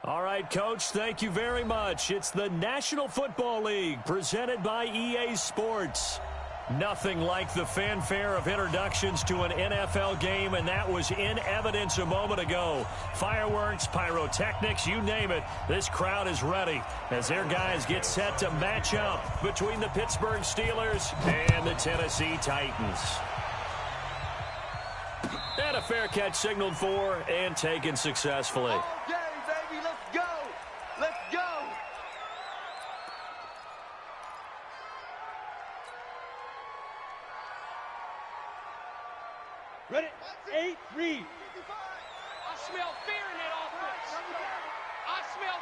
All right, Coach, thank you very much. It's the National Football League presented by EA Sports. Nothing like the fanfare of introductions to an NFL game, and that was in evidence a moment ago. Fireworks, pyrotechnics, you name it. This crowd is ready as their guys get set to match up between the Pittsburgh Steelers and the Tennessee Titans. And a fair catch signaled for and taken successfully. Okay, baby, let's go. Let's go. Ready? 8, read. I smell fear in that offense. I smell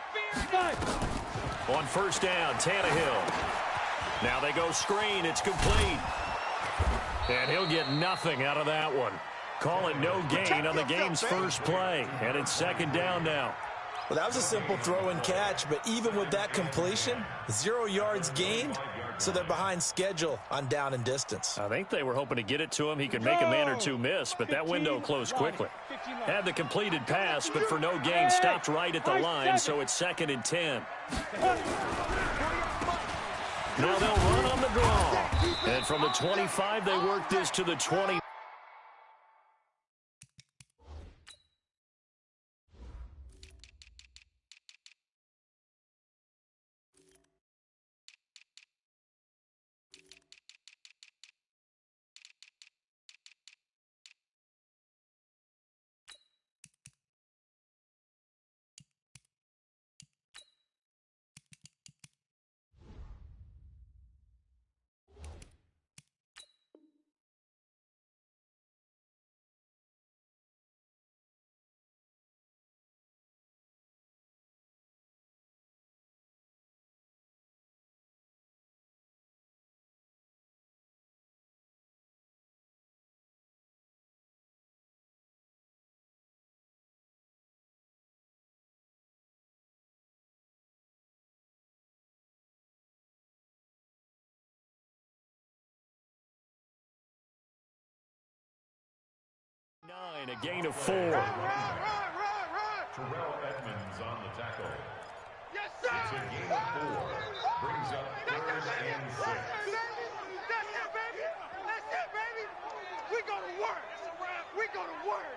fear. On first down, Tannehill. Now they go screen. It's complete. And he'll get nothing out of that one. Call it no gain on the game's first play. And it's second down now. Well, that was a simple throw and catch, but even with that completion, 0 yards gained, so they're behind schedule on down and distance. I think they were hoping to get it to him. He could make a man or two miss, but that window closed quickly. Had the completed pass, but for no gain, stopped right at the line, so it's 2nd and 10. Now they'll run on the draw. And from the 25, they work this to the 20. A gain of 4. Run. Terrell Edmonds on the tackle. Yes, sir. It's a gain of 4. Brings up 3rd and 6. That's it, baby. That's it, baby. We go to work. We go to work.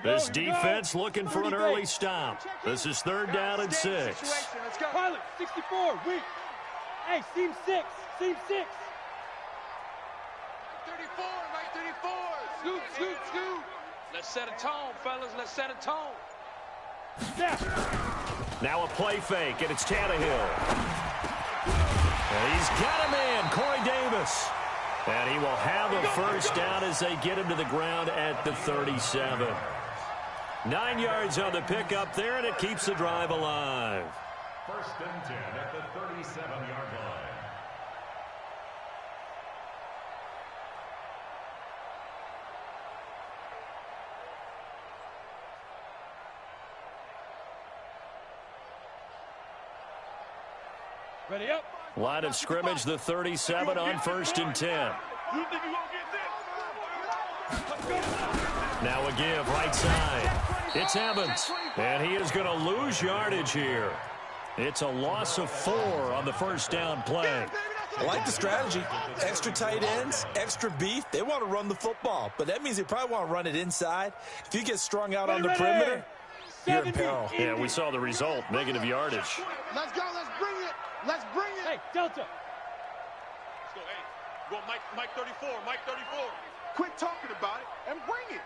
This defense looking for an early stop. This is 3rd down and 6. Let's go. Pilot, 64, weak. Hey, seam 6, seam 6. 34, right 34. Scoop. Let's set a tone, fellas. Let's set a tone. Snap. Now a play fake, and it's Tannehill. And he's got him in, Corey Davis. And he will have a first down as they get him to the ground at the 37. 9 yards on the pickup there, and it keeps the drive alive. 1st and 10 at the 37-yard line. Ready up. Line of scrimmage, the 37 on 1st and 10. Now a give, right side. It's Evans, and he is going to lose yardage here. It's a loss of 4 on the first down play. I like the strategy. Extra tight ends, extra beef. They want to run the football, but that means they probably want to run it inside. If you get strung out on the perimeter, you're in peril. Yeah, we saw the result, negative yardage. Let's go. Let's bring it. Let's bring it. Hey, Delta. Let's go, hey. Go, Mike 34, Mike 34. Quit talking about it and bring it.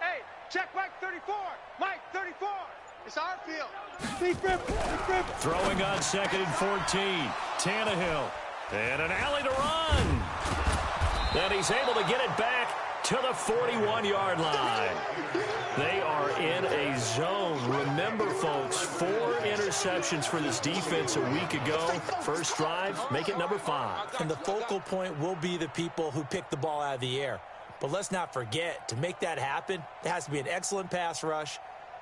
Hey, check Mike 34. Mike 34. It's our field. Big rip. Throwing on 2nd and 14. Tannehill. And an alley to run. And he's able to get it back to the 41-yard line. They are in a zone. Remember, folks, 4 interceptions for this defense a week ago. First drive, make it number 5. And the focal point will be the people who pick the ball out of the air. But let's not forget, to make that happen, there has to be an excellent pass rush,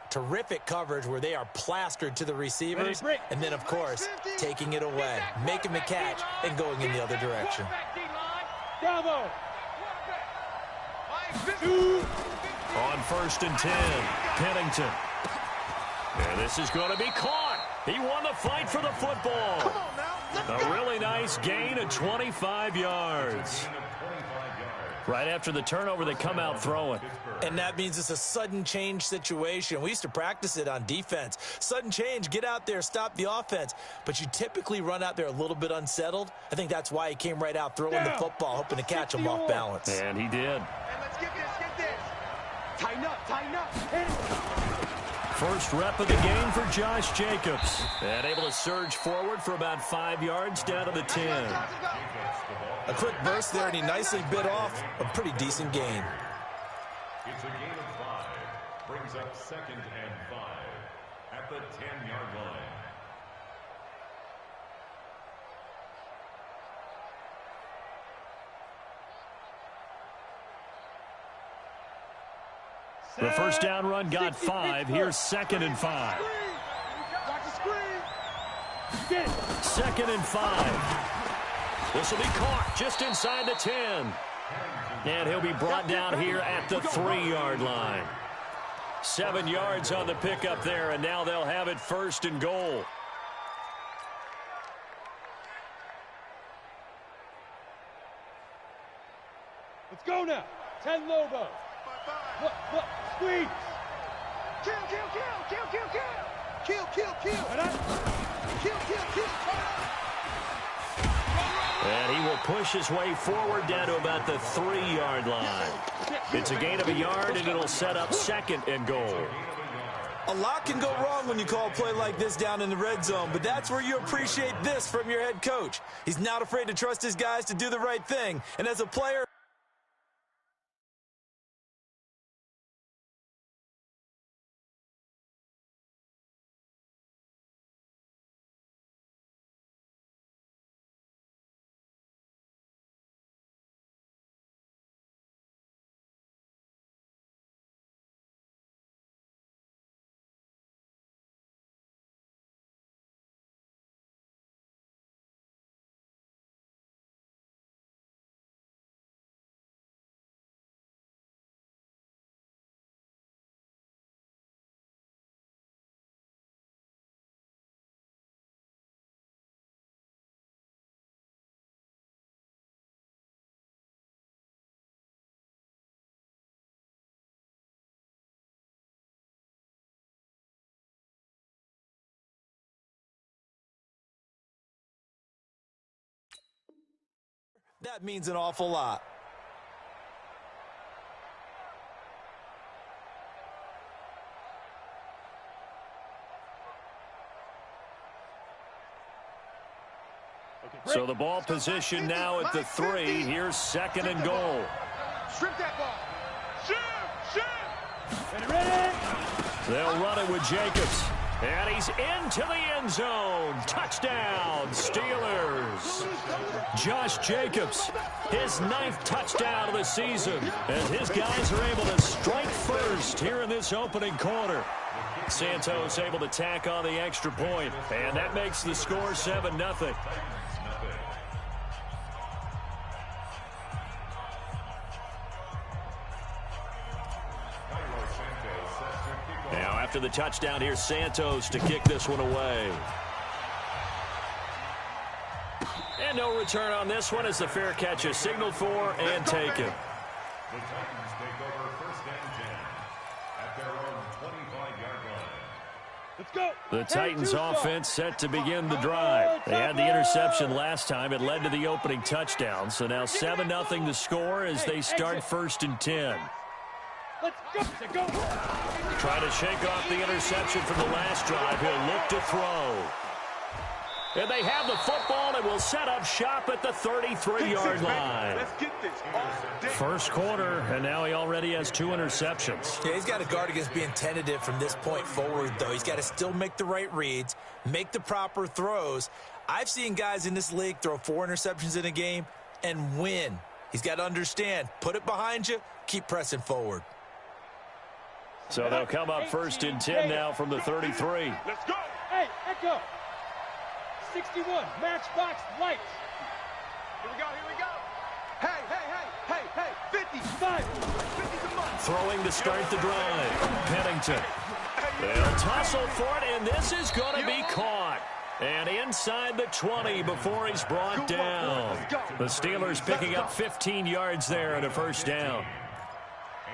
terrific coverage where they are plastered to the receivers, and then, of course, taking it away, making the catch, and going in the other direction. Bravo. 2. On 1st and 10, Pennington. And this is going to be caught. He won the fight for the football. Come on now. Let's A go. really nice gain of 25 yards. Right after the turnover, they come out throwing. And that means it's a sudden change situation. We used to practice it on defense. Sudden change, get out there, stop the offense. But you typically run out there a little bit unsettled. I think that's why he came right out throwing the football, hoping to catch him off balance. And he did. And let's get this. Tighten up. Hit it. First rep of the game for Josh Jacobs. And able to surge forward for about 5 yards down to the 10. A quick burst there, and he nicely bit off a pretty decent gain. It's a gain of 5. Brings up 2nd and 5 at the 10-yard line. The first down run got 5. Here's 2nd and 5. Watch the screen. Get it. 2nd and 5. This will be caught just inside the 10. And he'll be brought down here at the 3-yard line. 7 yards on the pickup there, and now they'll have it 1st and goal. Let's go now. 10 Lobo. Look. Squeeze. Kill. Right up. Kill. And he will push his way forward down to about the 3-yard line. It's a gain of a yard, and it'll set up 2nd and goal. A lot can go wrong when you call a play like this down in the red zone, but that's where you appreciate this from your head coach. He's not afraid to trust his guys to do the right thing. And as a player, that means an awful lot. So the ball position now at the 3. Here's 2nd and goal. Strip that ball. Shoot. Ready. They'll run it with Jacobs. And he's into the end zone. Touchdown, Steelers. Josh Jacobs, his 9th touchdown of the season. And his guys are able to strike first here in this opening quarter. Santos able to tack on the extra point. And that makes the score 7-0. Now after the touchdown, here's Santos to kick this one away. And no return on this one as the fair catch is signaled for and taken. The Titans take over 1st and 10 at their own 25-yard line. Let's go. The Titans offense set to begin the drive. They had the interception last time. It led to the opening touchdown. So now 7-0 the score as they start 1st and 10. Let's go. Trying to shake off the interception from the last drive. He'll look to throw. And they have the football and will set up shop at the 33-yard line. Let's get this all day. First quarter, and now he already has 2 interceptions. yeah, he's got to guard against being tentative from this point forward, though. He's got to still make the right reads, make the proper throws. I've seen guys in this league throw 4 interceptions in a game and win. He's got to understand, put it behind you, keep pressing forward. So they'll come up 1st and 10 now from the 33. Let's go. Hey, Echo. 61, matchbox lights. Here we go. Hey, 55. 50's a month. Throwing to start the drive. Pennington. They'll tussle for it, and this is going to be caught. And inside the 20 before he's brought down. The Steelers picking up 15 yards there and a first down.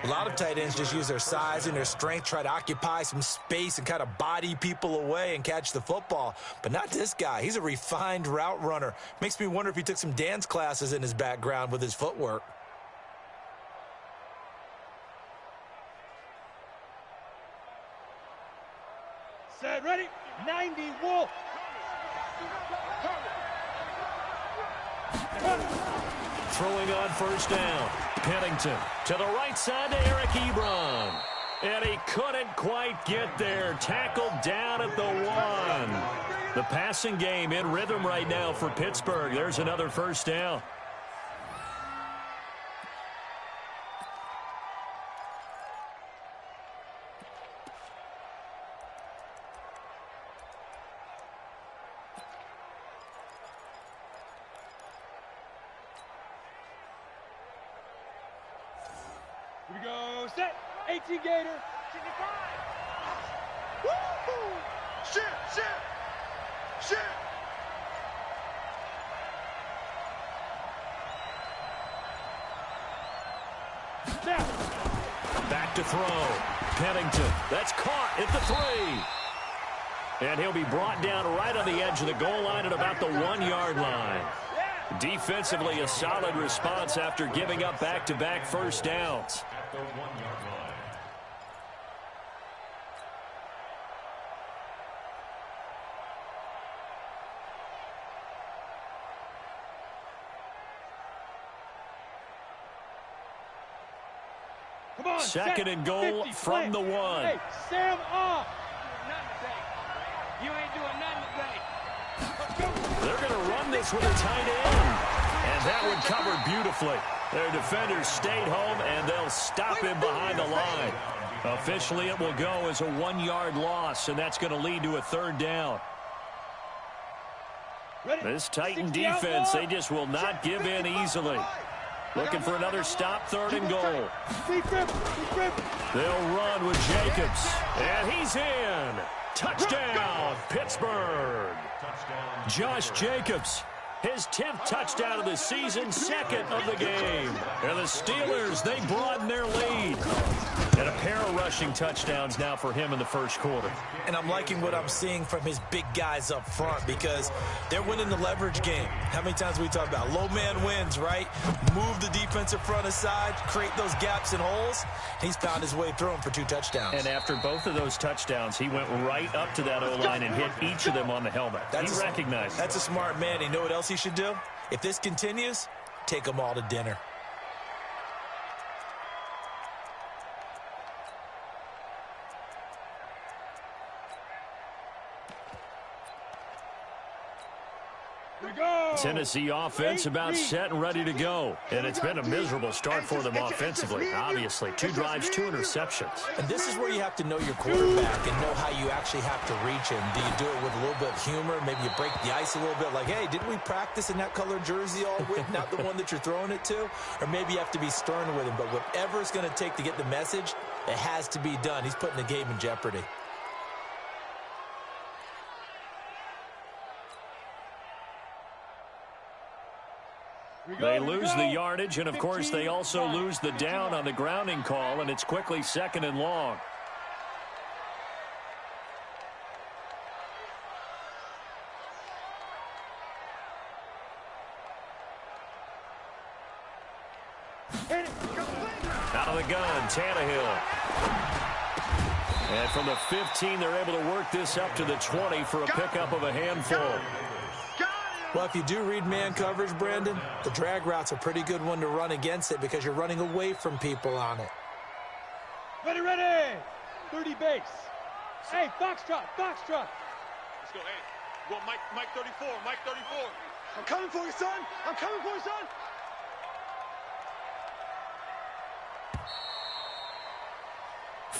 A lot of tight ends just use their size and their strength, try to occupy some space and kind of body people away and catch the football. But not this guy. He's a refined route runner. Makes me wonder if he took some dance classes in his background with his footwork. Set, ready, 90, Wolf. Throwing on first down. Pennington to the right side to Eric Ebron. And he couldn't quite get there. Tackled down at the 1. The passing game in rhythm right now for Pittsburgh. There's another first down. Here we go, set, 18 Gator. 65. Woo! Shit. Snap. Back to throw. Pennington. That's caught at the 3. And he'll be brought down right on the edge of the goal line at about the 1-yard line. Defensively, a solid response after giving up back-to-back first downs. At the 1-yard line. Come on, Second and goal 50, from the 1. Hey, Sam off. You ain't doing nothing today. They're going to run this with a tight end. And that one covered beautifully. Their defenders stayed home, and they'll stop him behind the line. Officially, it will go as a 1-yard loss, and that's going to lead to a third down. This Titan defense, they just will not give in easily. Looking for another stop, third and goal. They'll run with Jacobs. And he's in. Touchdown, Pittsburgh. Josh Jacobs, his 10th touchdown of the season, second of the game. And the Steelers, they broaden their lead. And a pair of rushing touchdowns now for him in the first quarter. And I'm liking what I'm seeing from his big guys up front because they're winning the leverage game. How many times we talk about low man wins, right? Move the defensive front aside, create those gaps and holes. He's found his way through them for 2 touchdowns. And after both of those touchdowns, he went right up to that O-line and hit each of them on the helmet. He recognized it. That's a smart man. You know what else he should do? If this continues, take them all to dinner. Tennessee offense about set and ready to go. And it's been a miserable start for them offensively, obviously. 2 drives, 2 interceptions. And this is where you have to know your quarterback and know how you actually have to reach him. Do you do it with a little bit of humor? Maybe you break the ice a little bit like, hey, didn't we practice in that colored jersey all week, not the one that you're throwing it to? Or maybe you have to be stern with him. But whatever it's going to take to get the message, it has to be done. He's putting the game in jeopardy. They lose the yardage, and, of course, they also lose the down on the grounding call, and it's quickly second and long. Out of the gun, Tannehill. And from the 15, they're able to work this up to the 20 for a pickup of a handful. Well, if you do read man coverage, Brandon, the drag route's a pretty good one to run against it because you're running away from people on it. Ready. 30 base. Hey, Foxtrot. Let's go, hey. Go, Mike 34. I'm coming for you, son.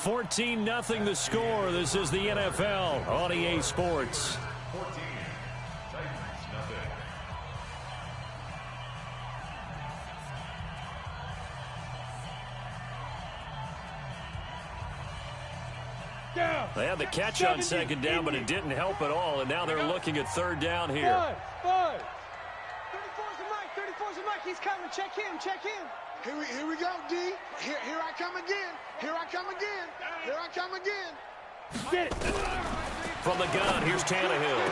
14-0 the score. This is the NFL on EA Sports. 14. Titans, nothing. They had the catch on second down, but it didn't help at all, and now they're looking at third down here. 5. 34's a Mike. 34's a Mike. He's coming. Check him. Check him. Here we go, D. Here I come again. Here I come again. Here I come again. Get it. From the gun, here's Tannehill.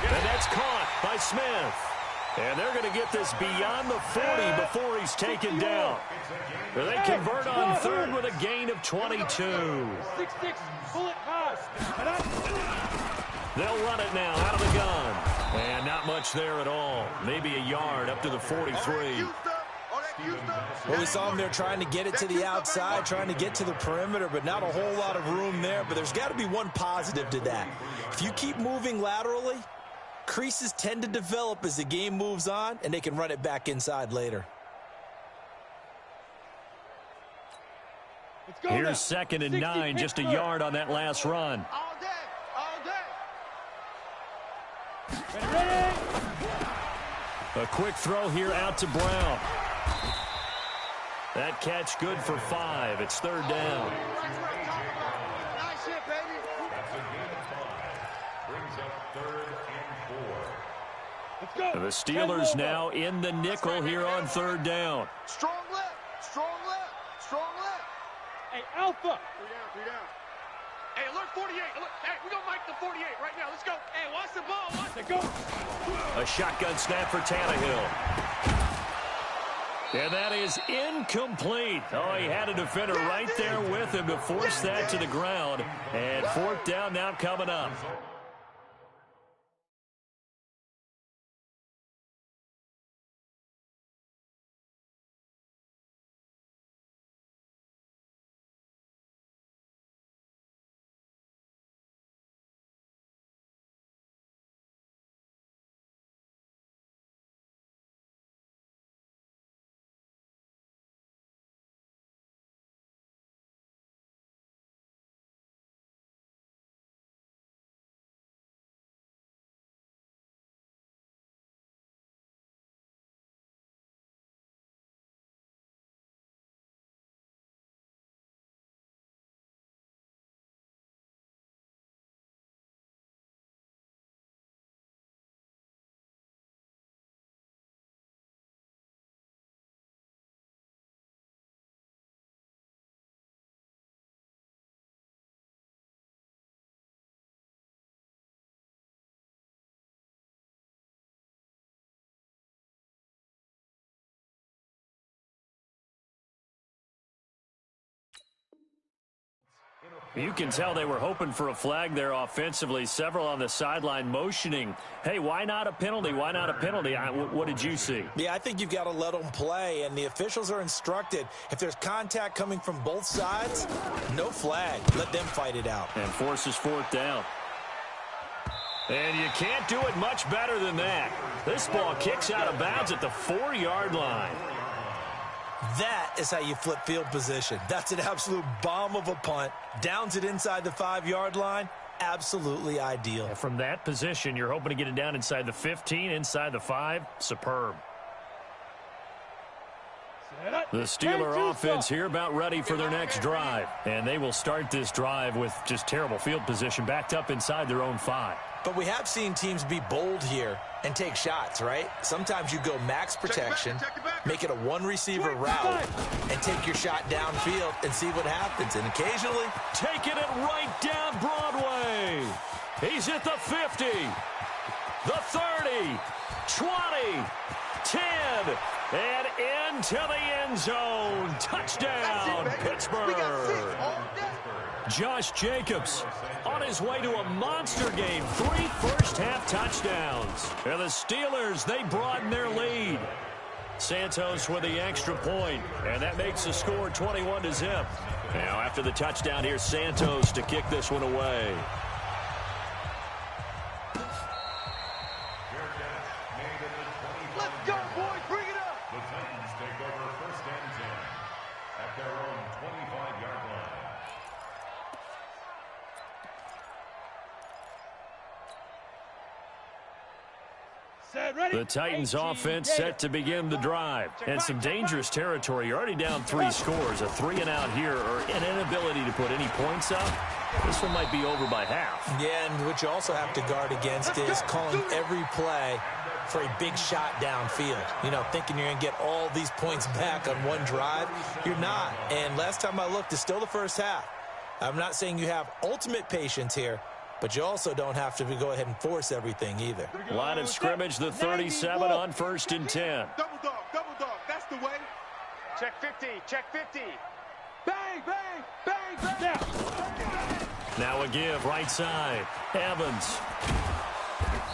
And that's caught by Smith. And they're going to get this beyond the 40 before he's taken down. They convert on third with a gain of 22. 6-6. Bullet pass. They'll run it now out of the gun. And not much there at all. Maybe a yard up to the 43. Well, we saw him there trying to get it to the outside, trying to get to the perimeter, but not a whole lot of room there. But there's got to be one positive to that. If you keep moving laterally, creases tend to develop as the game moves on, and they can run it back inside later. Here's 2nd and 9, just a yard on that last run. All day. Ready. A quick throw here out to Brown. That catch good for 5. It's third down. Nice hit, baby. That's a gain of 5. Brings up 3rd and 4. Let's go. The Steelers now in the nickel here on third down. Strong left. Strong left. Strong left. Hey, Alpha. 3 down. Hey, alert 48. Alert. Hey, we're going to mic the 48 right now. Let's go. Hey, watch the ball. Watch Let's go. A shotgun snap for Tannehill. And that is incomplete. Oh, he had a defender right there with him to force that to the ground. And fourth down now coming up. You can tell they were hoping for a flag there offensively. Several on the sideline motioning. Hey, why not a penalty? Why not a penalty? What did you see? Yeah, I think you've got to let them play, and the officials are instructed. If there's contact coming from both sides, no flag. Let them fight it out. And forces fourth down. And you can't do it much better than that. This ball kicks out of bounds at the 4-yard line. That is how you flip field position. That's an absolute bomb of a punt. Downs it inside the 5-yard line. Absolutely ideal. And from that position, you're hoping to get it down inside the 15, inside the 5. Superb. The Steeler offense here about ready for their next drive. And they will start this drive with just terrible field position backed up inside their own 5. But we have seen teams be bold here and take shots, right? Sometimes you go max protection, make it a one-receiver route, and take your shot downfield and see what happens. And occasionally, taking it right down Broadway. He's at the 50, the 30, 20, 10, and into the end zone. Touchdown, Pittsburgh. Josh Jacobs on his way to a monster game. 3 first-half touchdowns. And the Steelers, they broaden their lead. Santos with the extra point, and that makes the score 21-0. Now, after the touchdown, here's Santos to kick this one away. Let's go, boys. Bring it up. The Titans take over 1st and 10 at their own 25-yard line. The Titans offense set to begin the drive. And some dangerous territory. You're already down 3 scores. A 3-and-out here or an inability to put any points up. This one might be over by half. Yeah, and what you also have to guard against is calling every play for a big shot downfield. You know, thinking you're going to get all these points back on one drive. You're not. And last time I looked, it's still the first half. I'm not saying you have ultimate patience here, but you also don't have to go ahead and force everything either. Line of scrimmage, the 37 on 1st and 10. Double dog, that's the way. Check 50, check 50. Bang, bang, bang, bang. Now a give, right side. Evans.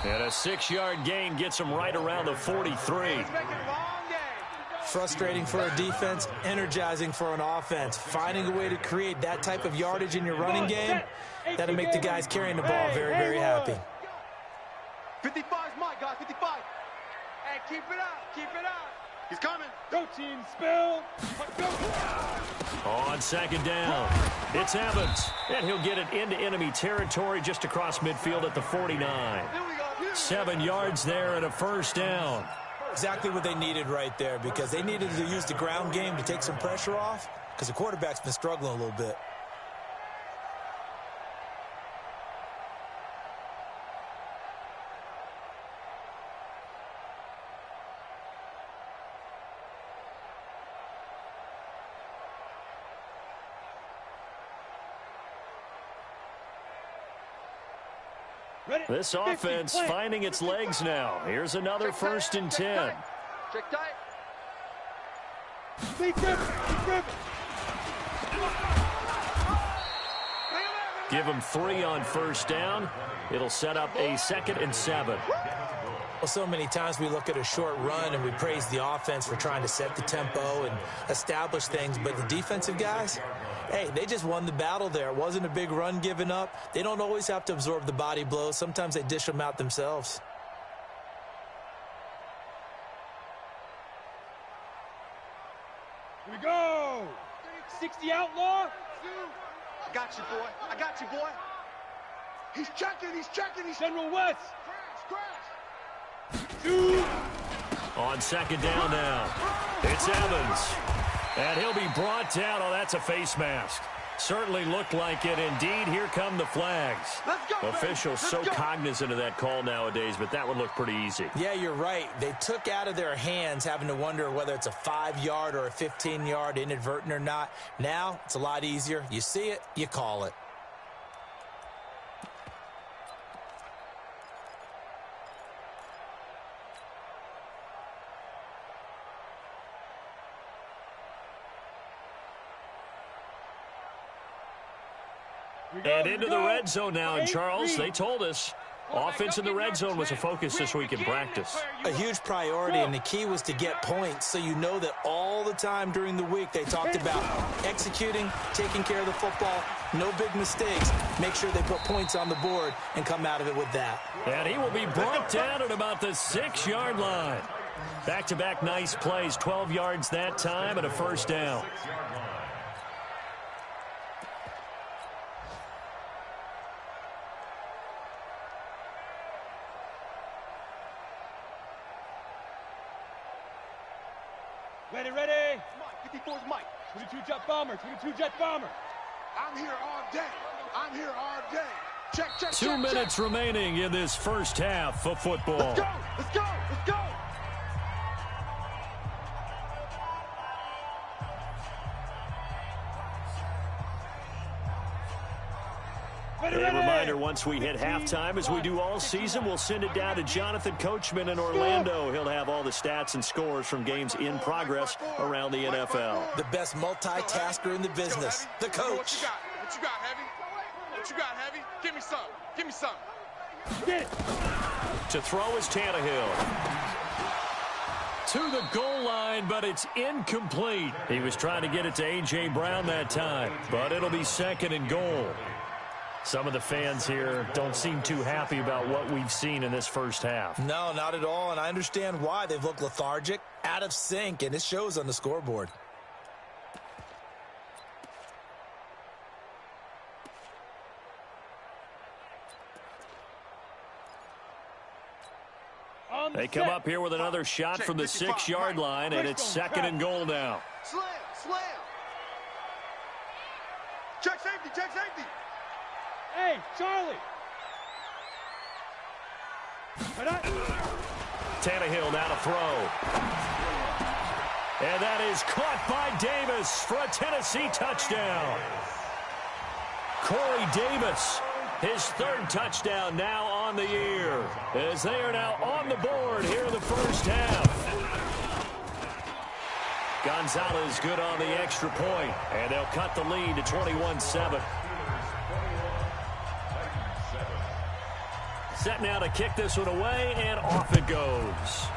And a 6-yard gain gets him right around the 43. Frustrating for a defense, energizing for an offense. Finding a way to create that type of yardage in your running game, that'll make the guys carrying the ball very, very happy. 55's Mike, guys, 55. Hey, keep it up. He's coming. Go team, spill. Go. On 2nd down, it's Evans. And he'll get it into enemy territory just across midfield at the 49. 7 yards there and a 1st down. Exactly what they needed right there, because they needed to use the ground game to take some pressure off, because the quarterback's been struggling a little bit. This offense finding its legs now. Here's another 1st and 10. Check tight. Give them 3 on 1st down. It'll set up a 2nd and 7. Well, so many times we look at a short run and we praise the offense for trying to set the tempo and establish things, but the defensive guys, hey, they just won the battle there. It wasn't a big run given up. They don't always have to absorb the body blows. Sometimes they dish them out themselves. Here we go. 60 outlaw. I got you, boy. He's checking. General West. Crash. On 2nd down now, it's Evans. And he'll be brought down. Oh, that's a face mask. Certainly looked like it. Indeed, here come the flags. Let's go, Officials so cognizant of that call nowadays, but that would look pretty easy. Yeah, you're right. They took out of their hands having to wonder whether it's a 5-yard or a 15-yard inadvertent or not. Now, it's a lot easier. You see it, you call it. And into the red zone now, and Charles, they told us offense in the red zone was a focus this week in practice. A huge priority, and the key was to get points, so you know that all the time during the week they talked about executing, taking care of the football, no big mistakes, make sure they put points on the board and come out of it with that. And he will be brought down at about the 6-yard line. Back-to-back nice plays, 12 yards that time and a 1st down. Ready. 54's Mike. 22 jet bomber. I'm here all day. Check. 2 minutes remaining in this first half of football. Let's go. A reminder, once we hit halftime, as we do all season, we'll send it down to Jonathan Coachman in Orlando. He'll have all the stats and scores from games in progress around the NFL. The best multitasker in the business, the coach. What you got, Heavy? Give me some. Get it. To throw is Tannehill. To the goal line, but it's incomplete. He was trying to get it to A.J. Brown that time, but it'll be 2nd and goal. Some of the fans here don't seem too happy about what we've seen in this first half. No, not at all, and I understand why. They've looked lethargic, out of sync, and it shows on the scoreboard. They come up here with another shot from the 6-yard line, and it's 2nd and goal now. Slam. Check safety. Hey, Charlie. Tannehill now to throw. And that is caught by Davis for a Tennessee touchdown. Corey Davis, his third touchdown now on the year, as they are now on the board here in the first half. Gonzalez good on the extra point, and they'll cut the lead to 21-7. Set now to kick this one away, and off it goes.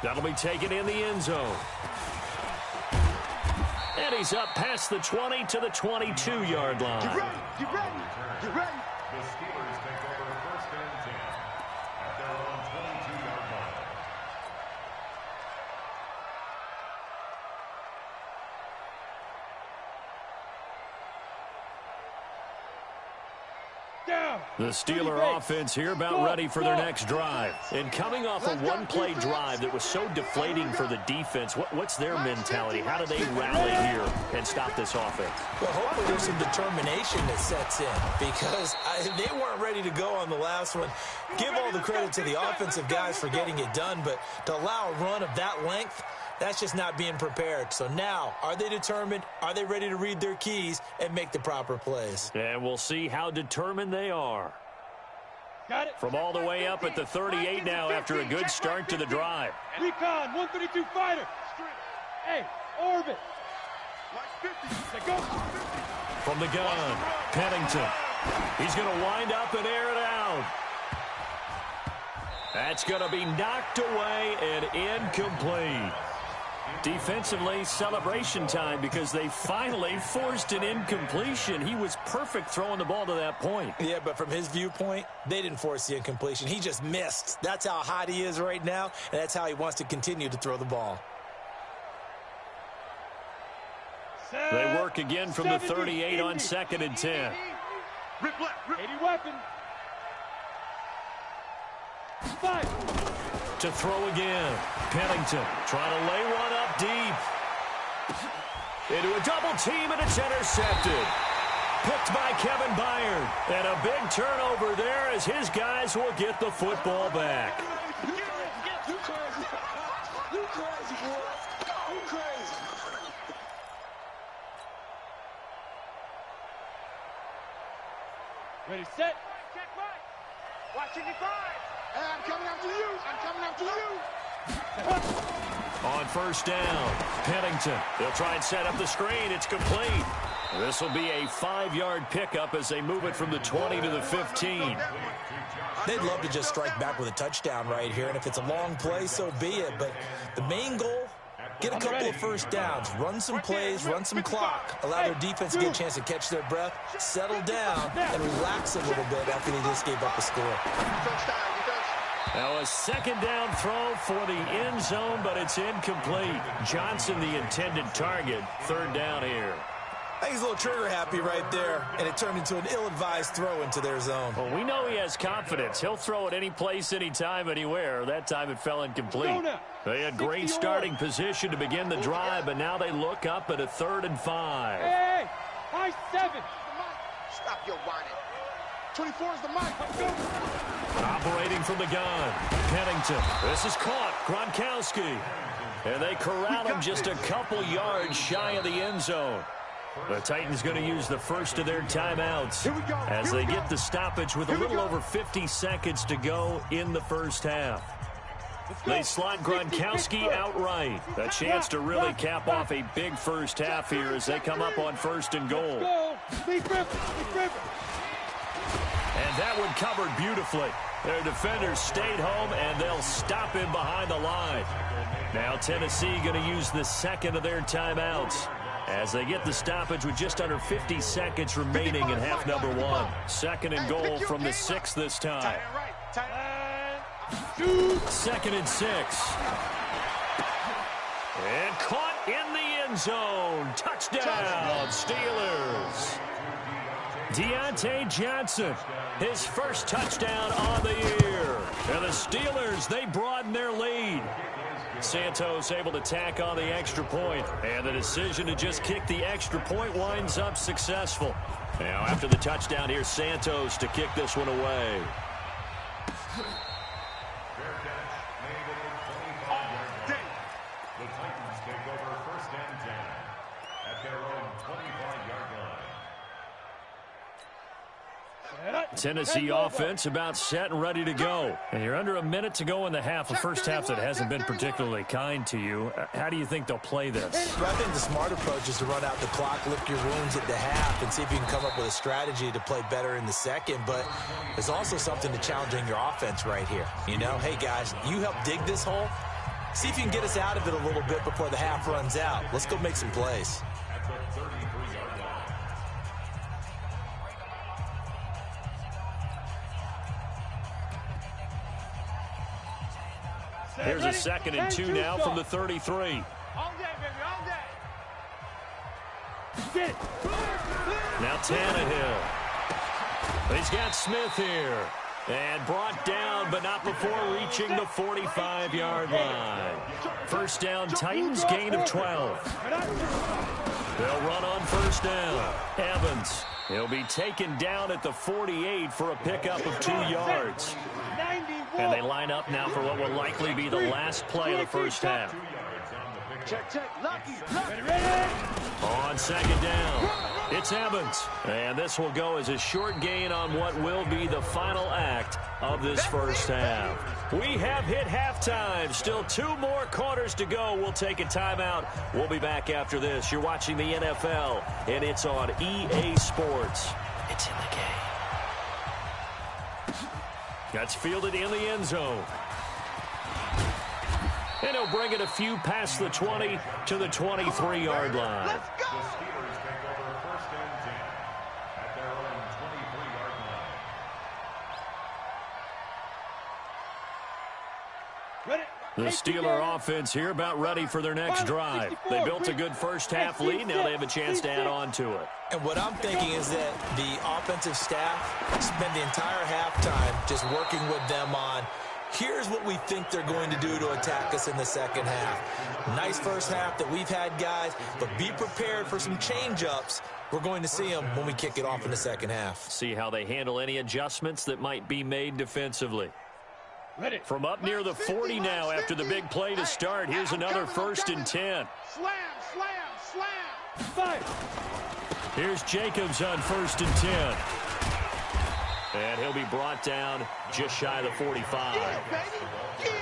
That'll be taken in the end zone. And he's up past the 20 to the 22-yard line. Get ready, get ready, get ready. The Steelers take over first and 10 at their own 22-yard line. The Steeler offense here about ready for their next drive. And coming off a one-play drive that was so deflating for the defense, what's their mentality? How do they rally here and stop this offense? Well, hopefully there's some determination that sets in because they weren't ready to go on the last one. Give all the credit to the offensive guys for getting it done, but to allow a run of that length, that's just not being prepared. So now, are they determined? Are they ready to read their keys and make the proper plays? And we'll see how determined they are. Got it. From all the way up at the 38 now after a good start to the drive. Recon, 132 fighter. Hey, orbit. Go. From the gun, Pennington. He's going to wind up and air it out. That's going to be knocked away and incomplete. Defensively, celebration time because they finally forced an incompletion. He was perfect throwing the ball to that point. Yeah, but from his viewpoint, they didn't force the incompletion. He just missed. That's how hot he is right now, and that's how he wants to continue to throw the ball. They work again from the 38 on 2nd and 10. 80 weapon. 5. To throw again. Pennington trying to lay one up deep. Into a double team, and it's intercepted. Picked by Kevin Byard. And a big turnover there as his guys will get the football back. You crazy. You crazy, boy. You crazy. Ready, set. Watch 85. Hey, I'm coming after you. I'm coming after you. On first down, Pennington. They'll try and set up the screen. It's complete. This will be a 5-yard pickup as they move it from the 20 to the 15. They'd love to just strike back with a touchdown right here, and if it's a long play, so be it. But the main goal, get a couple of first downs, run some plays, run some clock, allow their defense to get a chance to catch their breath, settle down, and relax a little bit after they just gave up a score. Now a second down throw for the end zone, but it's incomplete. Johnson, the intended target. Third down here. I think he's a little trigger happy right there, and it turned into an ill-advised throw into their zone. Well, we know he has confidence. He'll throw it any place, anytime, anywhere. That time it fell incomplete. They had great starting position to begin the drive, but now they look up at a 3rd and 5. Hey, high 7. Stop your whining. 24 is the mic. Operating from the gun, Pennington. This is caught, Gronkowski. And they corral him just a couple yards shy of the end zone. The Titans going to use the first of their timeouts as they get the stoppage with a little over 50 seconds to go in the first half. They slot Gronkowski outright. A chance to really cap off a big first half here as they come up on 1st and goal. And that one covered beautifully. Their defenders stayed home, and they'll stop him behind the line. Now Tennessee going to use the second of their timeouts as they get the stoppage with just under 50 seconds remaining in half number 1. 2nd and goal from the 6 this time. 2nd and 6. And caught in the end zone. Touchdown, Steelers. Deontay Johnson, his first touchdown on the year. And the Steelers, they broaden their lead. Santos able to tack on the extra point, and the decision to just kick the extra point winds up successful. Now after the touchdown, here's Santos to kick this one away. The Titans take over 1st and 10 at their own 25-yard line. Tennessee offense about set and ready to go. And you're under a minute to go in the half, a first half that hasn't been particularly kind to you. How do you think they'll play this? Well, I think the smart approach is to run out the clock, lick your wounds at the half, and see if you can come up with a strategy to play better in the second. But there's also something to challenging your offense right here. You know, hey, guys, you help dig this hole. See if you can get us out of it a little bit before the half runs out. Let's go make some plays. At the 33-yard line. Here's a 2nd and 2 now from the 33. All day, baby, all day. Get it. Now Tannehill. He's got Smith here. And brought down, but not before reaching the 45-yard line. First down, Titans, gain of 12. They'll run on first down. Evans. He'll be taken down at the 48 for a pickup of 2 yards. And they line up now for what will likely be the last play of the first half. Check, check. Lucky. On second down, it's Evans. And this will go as a short gain on what will be the final act of this first half. We have hit halftime. Still 2 more quarters to go. We'll take a timeout. We'll be back after this. You're watching the NFL, and it's on EA Sports. It's in the game. That's fielded in the end zone. And he'll bring it a few past the 20 to the 23-yard line. Let's go. The Steelers take over 1st and 10 at their own 23-yard line. Ready. The Steeler offense here about ready for their next drive. They built a good first half lead. Now they have a chance to add on to it. And what I'm thinking is that the offensive staff spend the entire halftime just working with them on, here's what we think they're going to do to attack us in the second half. Nice first half that we've had, guys, but be prepared for some change-ups. We're going to see them when we kick it off in the second half. See how they handle any adjustments that might be made defensively. Ready. From up near the 40 now after the big play to start. Here's another 1st and 10. Slam, slam, slam. 5. Here's Jacobs on 1st and 10. And he'll be brought down just shy of the 45.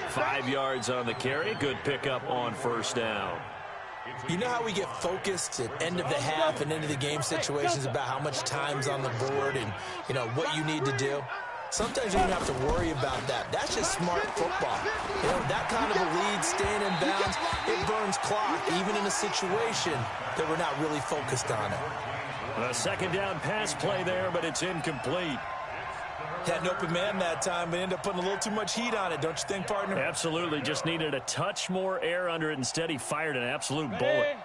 5 yards on the carry. Good pickup on first down. You know how we get focused at end of the half and into the game situations about how much time's on the board and, you know, what you need to do? Sometimes you don't have to worry about that. That's just smart football. You know, that kind of a lead, staying in bounds, it burns clock, even in a situation that we're not really focused on it. A second down pass play there, but it's incomplete. Had an open man that time, but ended up putting a little too much heat on it, don't you think, partner? Absolutely. Just needed a touch more air under it. Instead, he fired an absolute bullet.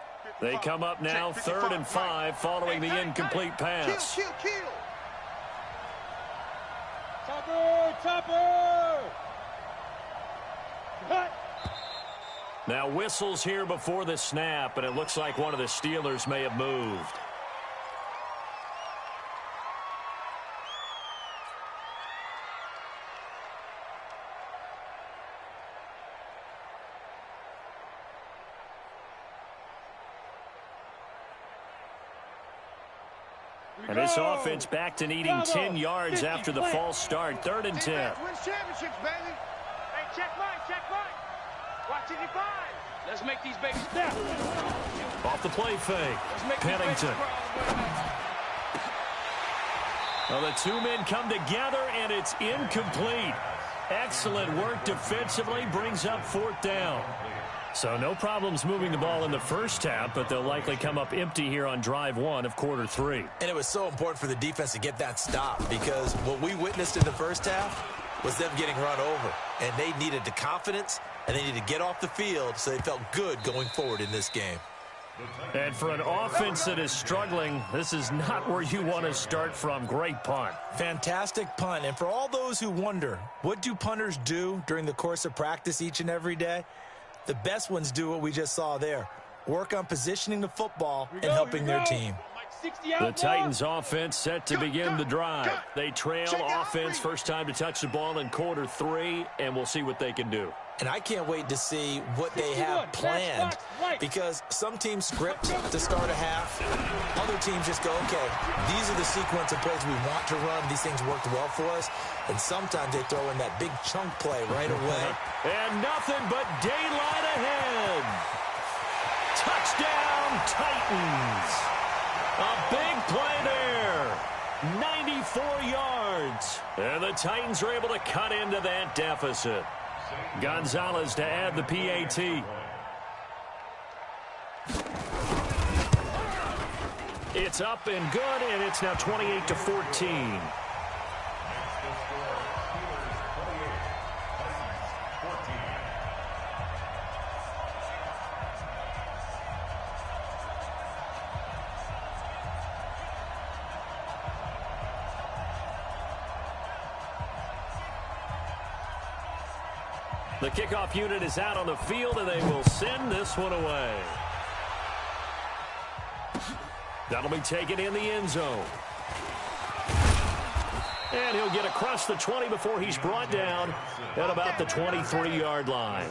They come up now, 3rd and 5, following the incomplete pass. Kill, kill, kill. Topper, topper. Cut. Now whistles here before the snap, and it looks like one of the Steelers may have moved. And this offense back to needing 10 yards after the false start. 3rd and 10. Wins championships, baby. Hey, check mine, check mine. Watch it, you find. Let's make these babies Snap. Off the play fake. Pennington. Well, the 2 men come together, and it's incomplete. Excellent work defensively. Brings up 4th down. So no problems moving the ball in the first half, but they'll likely come up empty here on drive 1 of quarter 3. And it was so important for the defense to get that stop, because what we witnessed in the first half was them getting run over. And they needed the confidence, and they needed to get off the field so they felt good going forward in this game. And for an offense that is struggling, this is not where you want to start from. Great punt. Fantastic punt. And for all those who wonder, what do punters do during the course of practice each and every day? The best ones do what we just saw there. Work on positioning the football and helping their team. The Titans offense set to begin the drive. They trail offense first time to touch the ball in quarter 3, and we'll see what they can do. And I can't wait to see what they have planned, because some teams script to start a half. Other teams just go, okay, these are the sequence of plays we want to run. These things worked well for us. And sometimes they throw in that big chunk play right away. And nothing but daylight ahead. Touchdown, Titans. A big play there. 94 yards. And the Titans are able to cut into that deficit. Gonzalez to add the PAT. It's up and good, and it's now 28-14. The kickoff unit is out on the field, and they will send this one away. That'll be taken in the end zone. And he'll get across the 20 before he's brought down at about the 23-yard line.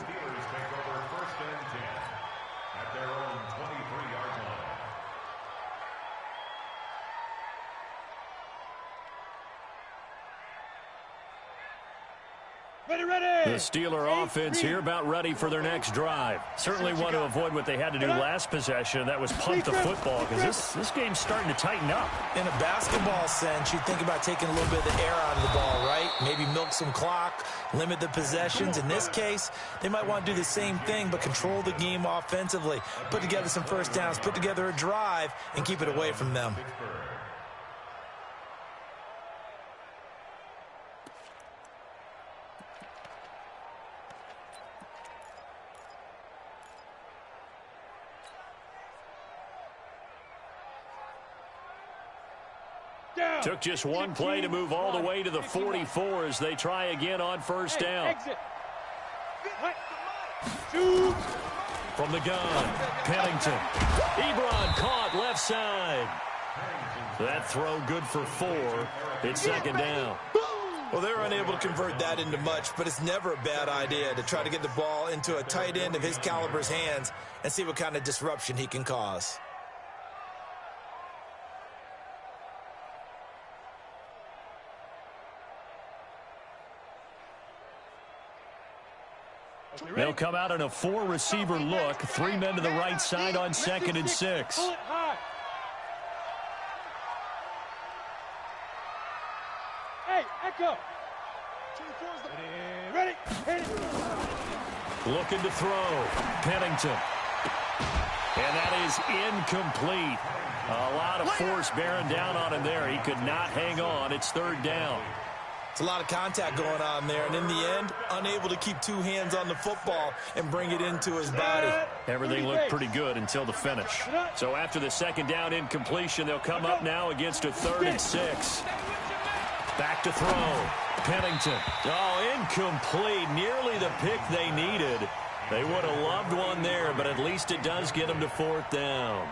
The Steeler offense here about ready for their next drive. Certainly want to avoid what they had to do last possession. That was punt the football, because this game's starting to tighten up. In a basketball sense, you think about taking a little bit of the air out of the ball, right? Maybe milk some clock, limit the possessions. In this case, they might want to do the same thing, but control the game offensively. Put together some first downs, put together a drive, and keep it away from them. Took just one play to move all the way to the 44 as they try again on first down. From the gun, Pennington. Ebron caught left side. That throw good for 4. It's second down. Well, they're unable to convert that into much, but it's never a bad idea to try to get the ball into a tight end of his caliber's hands and see what kind of disruption he can cause. They'll come out in a 4-receiver look. 3 men to the right side on 2nd and 6. Hey, Echo. Ready. Looking to throw. Pennington. And that is incomplete. A lot of force bearing down on him there. He could not hang on. It's 3rd down. It's a lot of contact going on there, and in the end, unable to keep 2 hands on the football and bring it into his body. Everything looked pretty good until the finish. So after the 2nd down incompletion, they'll come up now against a 3rd and 6. Back to throw. Pennington. Oh, incomplete. Nearly the pick they needed. They would have loved one there, but at least it does get them to 4th down.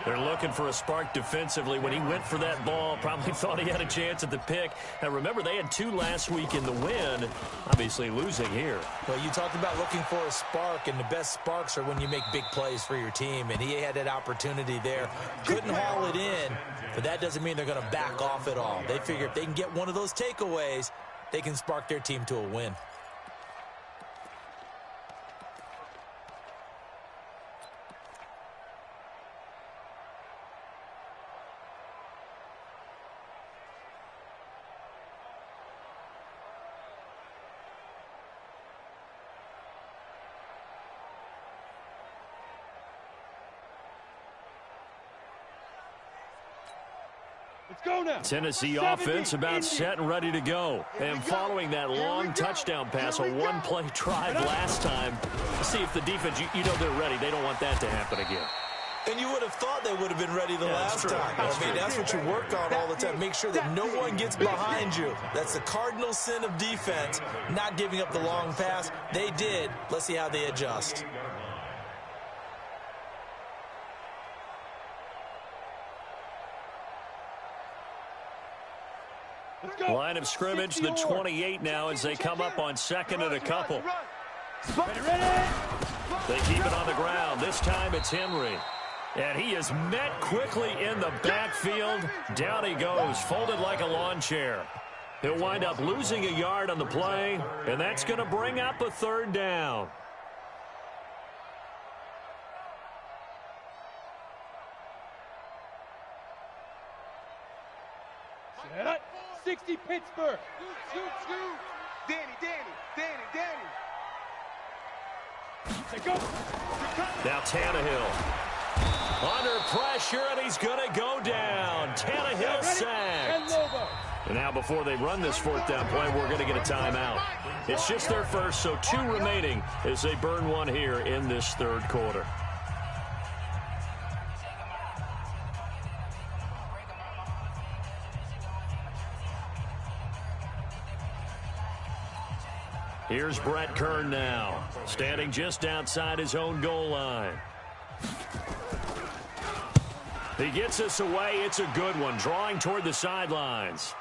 They're looking for a spark defensively. When he went for that ball, probably thought he had a chance at the pick. Now, remember, they had 2 last week in the win. Obviously losing here. Well, you talked about looking for a spark, and the best sparks are when you make big plays for your team, and he had that opportunity there. Couldn't haul it in, but that doesn't mean they're going to back off at all. They figure if they can get one of those takeaways, they can spark their team to a win. Tennessee offense about set and ready to go. And following that long touchdown pass, a 1-play drive last time, see if the defense, you know they're ready. They don't want that to happen again. And you would have thought they would have been ready the last time. I mean, that's what you work on all the time. Make sure that no one gets behind you. That's the cardinal sin of defense, not giving up the long pass. They did. Let's see how they adjust. Line of scrimmage, the 28 now as they come up on second and a couple. They keep it on the ground. This time it's Henry. And he is met quickly in the backfield. Down he goes, folded like a lawn chair. He'll wind up losing a yard on the play, and that's going to bring up a third down. Set up. 60 Pittsburgh. Scoot. Danny. Take go. Now Tannehill. Under pressure, and he's going to go down. Tannehill sacked. And now before they run this fourth down play, we're going to get a timeout. It's just their first, so 2 remaining as they burn one here in this third quarter. Here's Brett Kern now, standing just outside his own goal line. He gets us away. It's a good one, drawing toward the sidelines.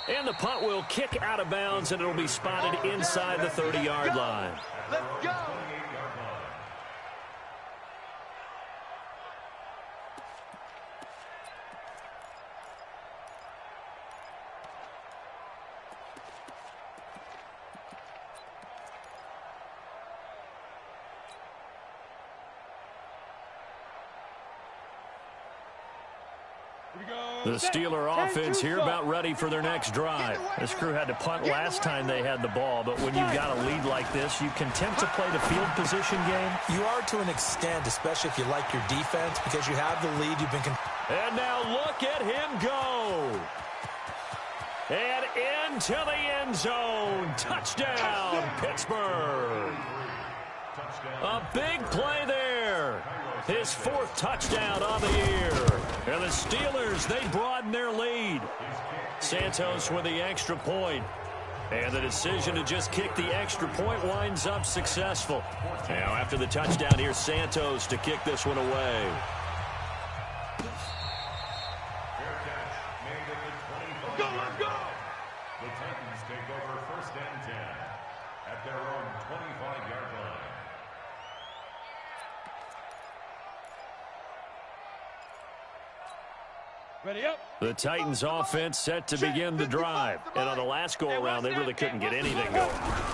And the punt will kick out of bounds, and it'll be spotted inside the 30-yard line. Let's go. The Steeler offense here about ready for their next drive. This crew had to punt last time they had the ball, but when you've got a lead like this, you can tend to play the field position game. You are to an extent, especially if you like your defense, because you have the lead. You've been. And now look at him go. And into the end zone. Touchdown, Pittsburgh. A big play there. His 4th touchdown on the year. And the Steelers, they broaden their lead. Santos with the extra point. And the decision to just kick the extra point winds up successful. Now after the touchdown, here's Santos to kick this one away. Let's go. The Titans take over 1st and 10 at their own 25-yard line. Ready up. The Titans offense set to begin the drive. And on the last go-around, they really couldn't get anything going.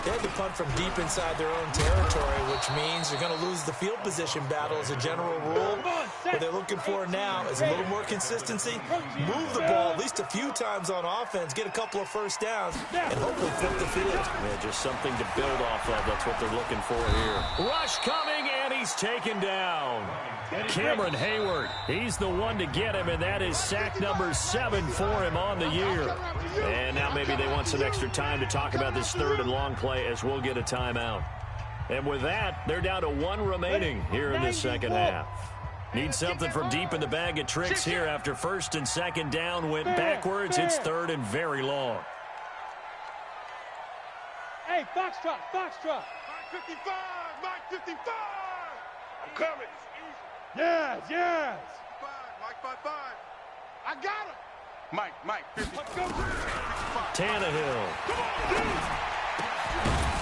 They had to punt from deep inside their own territory, which means they're going to lose the field position battle as a general rule. What they're looking for now is a little more consistency, move the ball at least a few times on offense, get a couple of first downs, and hopefully flip the field. Yeah, just something to build off of. That's what they're looking for here. Rush coming, and he's taken down. Cameron Hayward, he's the one to get him, and that is sack number 7 for him on the year. And now maybe they want some extra time to talk about this 3rd and long play as we'll get a timeout. And with that, they're down to 1 remaining here in the second half. Need something from deep in the bag of tricks here after 1st and 2nd down went backwards. It's 3rd and very long. Hey, Foxtrot. Mike 55. I'm coming. Yes. Mike 55. I got him. Mike 50. Let's go. Tannehill.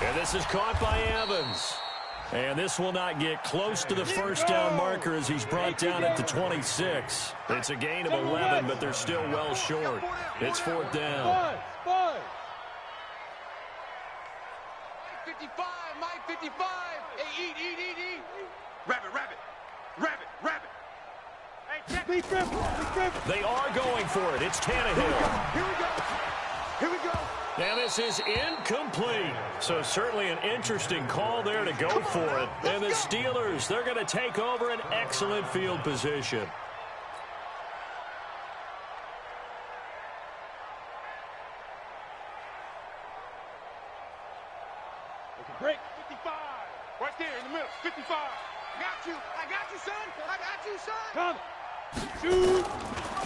And this is caught by Evans. And this will not get close to the first down marker as he's brought down at the 26. It's a gain of 11, but they're still well short. It's 4th down. Five. Mike 55. Hey, eat. Rabbit. Hey, Trevor. They are going for it. It's Tannehill. Here we go. And this is incomplete. So certainly an interesting call there to go for it. And the Steelers, they're going to take over an excellent field position. Break. 55. Right there in the middle. 55. I got you, son. I got you, son. Come. Shoot.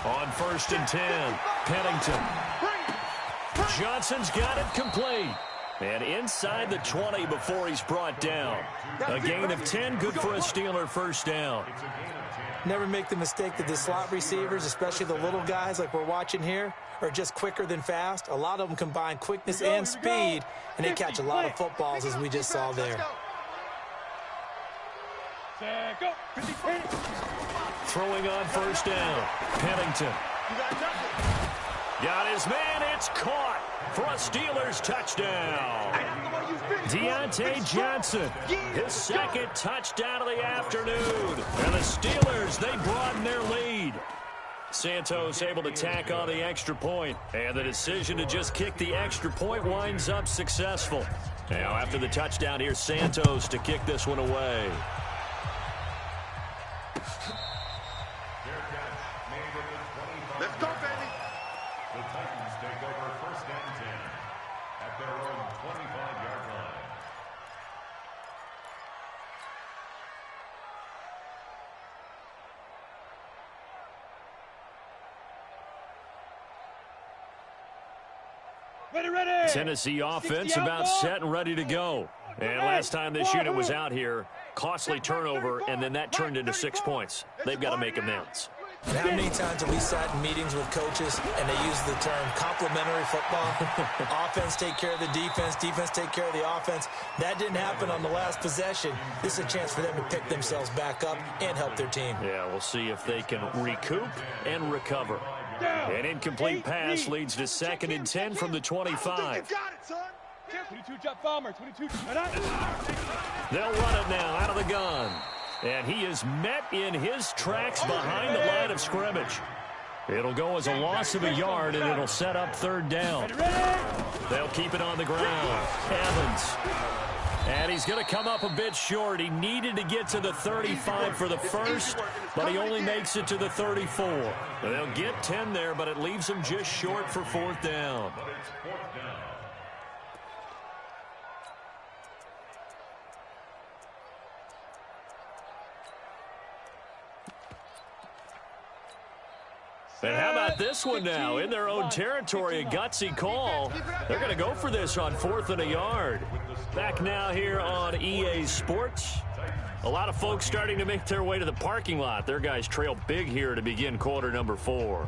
On 1st and 10, Pennington. Johnson's got it complete. And inside the 20 before he's brought down. A gain of 10, good for a Steeler first down. Never make the mistake that the slot receivers, especially the little guys like we're watching here, are just quicker than fast. A lot of them combine quickness and speed, and they catch a lot of footballs, as we just saw there. Throwing on 1st down, Pennington. Got his man, it's caught for a Steelers touchdown. Deontay Johnson, his second touchdown of the afternoon. And the Steelers, they broaden their lead. Santos able to tack on the extra point, and the decision to just kick the extra point winds up successful. Now after the touchdown, here's Santos to kick this one away. Let's go, baby. The Titans take over 1st and 10 at their own 25-yard line. Ready. Tennessee offense about set and ready to go. And last time this unit was out here, costly turnover, and then that turned into 6 points. They've got to make amends. And how many times have we sat in meetings with coaches and they use the term complementary football? Offense take care of the defense, defense take care of the offense. That didn't happen on the last possession. This is a chance for them to pick themselves back up and help their team. Yeah, we'll see if they can recoup and recover. An incomplete pass leads to 2nd and 10 from the 25. You got it, son. 22 drop bomber. 22. They'll run it now out of the gun. And he is met in his tracks behind the line of scrimmage. It'll go as a loss of a yard, and it'll set up 3rd down. They'll keep it on the ground. Evans. And he's going to come up a bit short. He needed to get to the 35 for the first, but he only makes it to the 34. They'll get 10 there, but it leaves him just short for 4th down. But it's 4th down. And how about this one now? In their own territory, a gutsy call. They're going to go for this on 4th and a yard. Back now here on EA Sports. A lot of folks starting to make their way to the parking lot. Their guys trail big here to begin quarter number 4.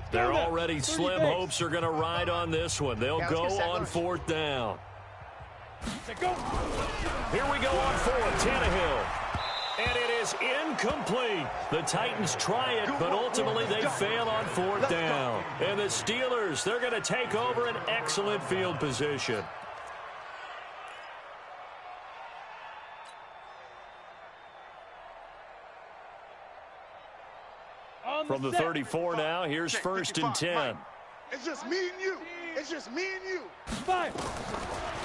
They're already slim. Hopes are going to ride on this one. They'll go on 4th down. Here we go on 4th. Tannehill. And it is incomplete. The Titans try it, but ultimately they fail on 4th down. And the Steelers, they're going to take over an excellent field position. From the 34 now, here's 1st and 10. It's just me and you. It's just me and you. Fire.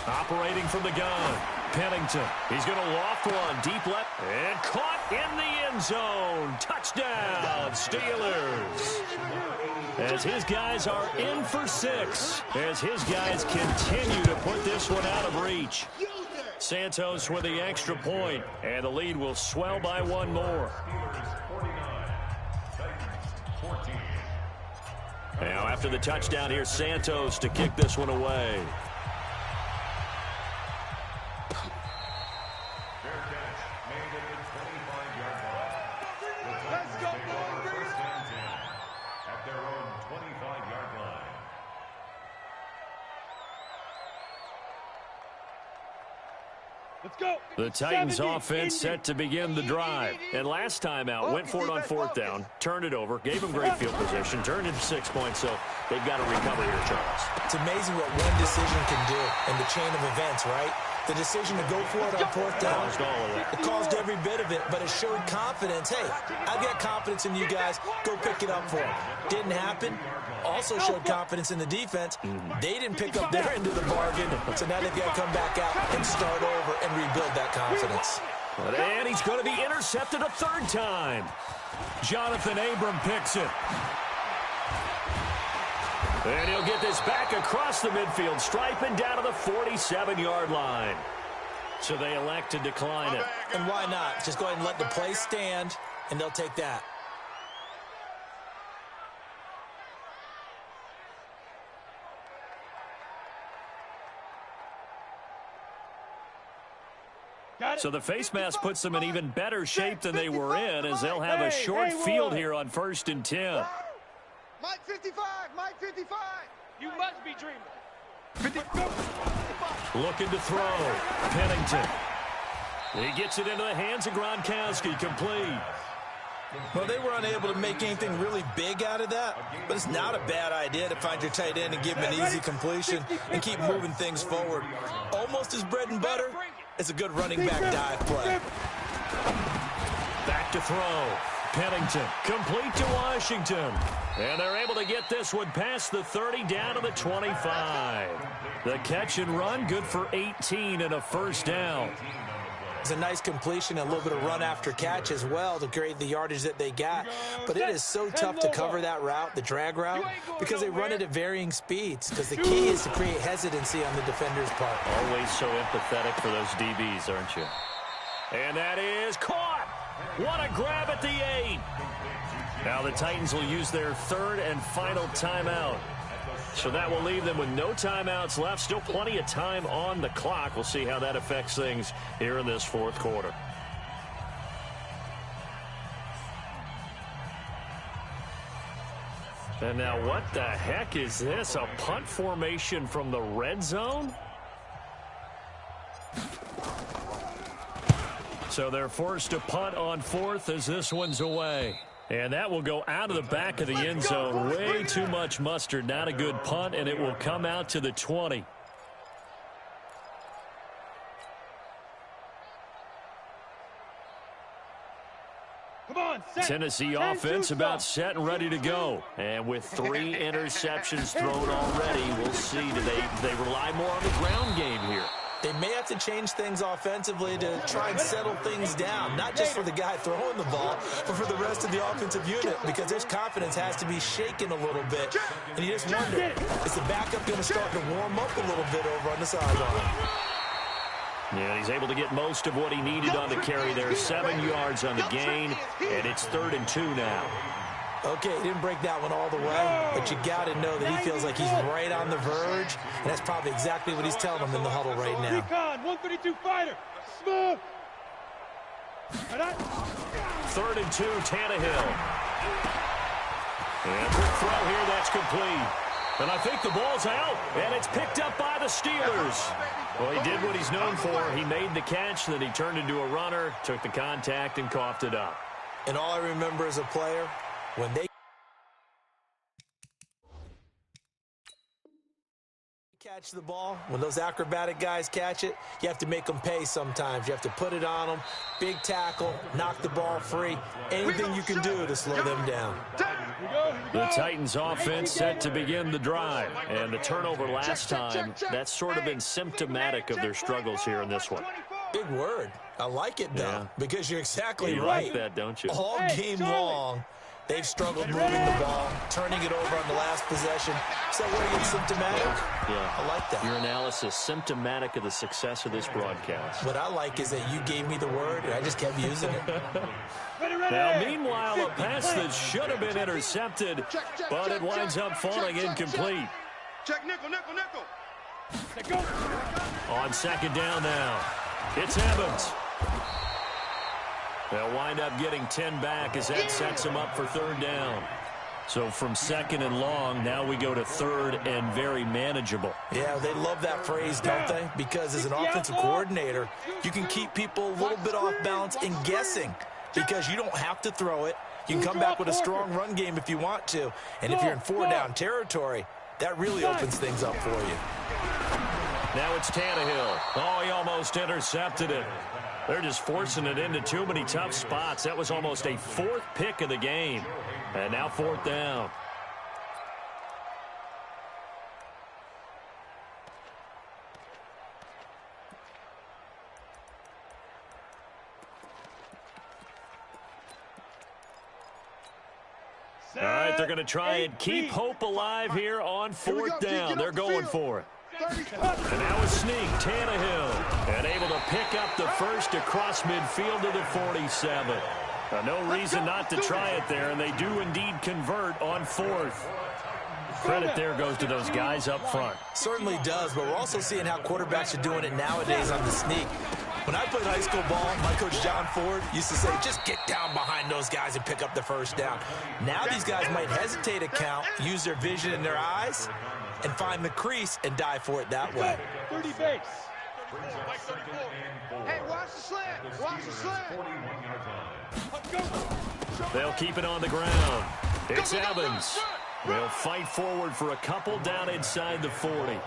Operating from the gun, Pennington. He's going to loft one deep left and caught in the end zone. Touchdown, Steelers. As his guys are in for 6. As his guys continue to put this one out of reach. Santos with the extra point, and the lead will swell by 1 more. Now after the touchdown, here's Santos to kick this one away. Let's go. The Titans offense set to begin the drive. And last time out, went for it on 4th down, turned it over, gave them great field position, turned into 6 points, so they've got to recover here, Charles. It's amazing what one decision can do in the chain of events, right? The decision to go for it on 4th down, Caused all of that. it caused every bit of it, but it showed confidence. Hey, I've got confidence in you guys. Go pick it up for them. Didn't happen. Also showed confidence in the defense. They didn't pick up their end of the bargain, so now they've got to come back out and start over and rebuild that confidence. And he's going to be intercepted a 3rd time. Jonathan Abram picks it. And he'll get this back across the midfield stripe and down to the 47-yard line. So they elect to decline it. And why not? Just go ahead and let the play stand, and they'll take that. So the face mask puts them in even better shape than they were in, as they'll have a short field here on 1st and 10. Mike 55, Mike 55. You must be dreaming. Looking to throw. Pennington. He gets it into the hands of Gronkowski, complete. Well, they were unable to make anything really big out of that, but it's not a bad idea to find your tight end and give him an easy completion and keep moving things forward. Almost his bread and butter. It's a good running back dive play. Back to throw. Pennington complete to Washington. And they're able to get this one past the 30 down to the 25. The catch and run good for 18 and a first down. It's a nice completion, a little bit of run after catch as well to create the yardage that they got. But it is so tough to cover that route, the drag route, because they run it at varying speeds. Because the key is to create hesitancy on the defender's part. Always so empathetic for those DBs, aren't you? And that is caught. What a grab at the 8. Now the Titans will use their third and final timeout. So that will leave them with no timeouts left. Still plenty of time on the clock. We'll see how that affects things here in this fourth quarter. And now what the heck is this? A punt formation from the red zone? So they're forced to punt on 4th as this one's away. And that will go out of the back of the end zone. Way too much mustard. Not a good punt, and it will come out to the 20. Tennessee offense about set and ready to go. And with 3 interceptions thrown already, we'll see. Do they rely more on the ground game here? They may have to change things offensively to try and settle things down, not just for the guy throwing the ball, but for the rest of the offensive unit, because his confidence has to be shaken a little bit. And you just wonder, is the backup going to start to warm up a little bit over on the sideline? Yeah, he's able to get most of what he needed on the carry there. 7 yards on the gain, and it's 3rd and 2 now. Okay, he didn't break that one all the way, but you got to know that he feels like he's right on the verge, and that's probably exactly what he's telling them in the huddle right now. 132 fighter, smooth. 3rd and 2, Tannehill. And quick throw here, that's complete. And I think the ball's out, and it's picked up by the Steelers. Well, he did what he's known for. He made the catch, then he turned into a runner, took the contact, and coughed it up. And all I remember as a player, when they catch the ball, when those acrobatic guys catch it, you have to make them pay sometimes. You have to put it on them, big tackle, knock the ball free, anything you can do to slow them down. The Titans offense set to begin the drive, and the turnover last time, that's sort of been symptomatic of their struggles here in this one. Big word. I like it, though, because you're exactly you right. Like that, don't you? All game long, they've struggled moving the ball, turning it over on the last possession. So what it's symptomatic? Yeah. I like that. Your analysis symptomatic of the success of this broadcast. What I like is that you gave me the word, and I just kept using it. Now, meanwhile, a pass that should have been intercepted, but it winds up falling incomplete. Check nickel, nickel, nickel. On 2nd down now, it's Evans. They'll wind up getting 10 back as that sets them up for 3rd down. So from 2nd and long, now we go to 3rd and very manageable. Yeah, they love that phrase, don't they? Because as an offensive coordinator, you can keep people a little bit off balance and guessing because you don't have to throw it. You can come back with a strong run game if you want to. And if you're in 4-down territory, that really opens things up for you. Now it's Tannehill. Oh, he almost intercepted it. They're just forcing it into too many tough spots. That was almost a 4th pick of the game. And now 4th down. All right, they're going to try and keep hope alive here on fourth down. They're going for it. And now a sneak, Tannehill, and able to pick up the first across midfield to the 47. No reason not to try it there, and they do indeed convert on fourth. Credit there goes to those guys up front. Certainly does, but we're also seeing how quarterbacks are doing it nowadays on the sneak. When I played high school ball, my coach John Ford used to say, just get down behind those guys and pick up the first down. Now these guys might hesitate to count, use their vision in their eyes, and find the crease and dive for it that way. 30 base. Hey, watch the slant. Watch the slant. They'll keep it on the ground. It's Evans. They'll fight forward for a couple down inside the 40.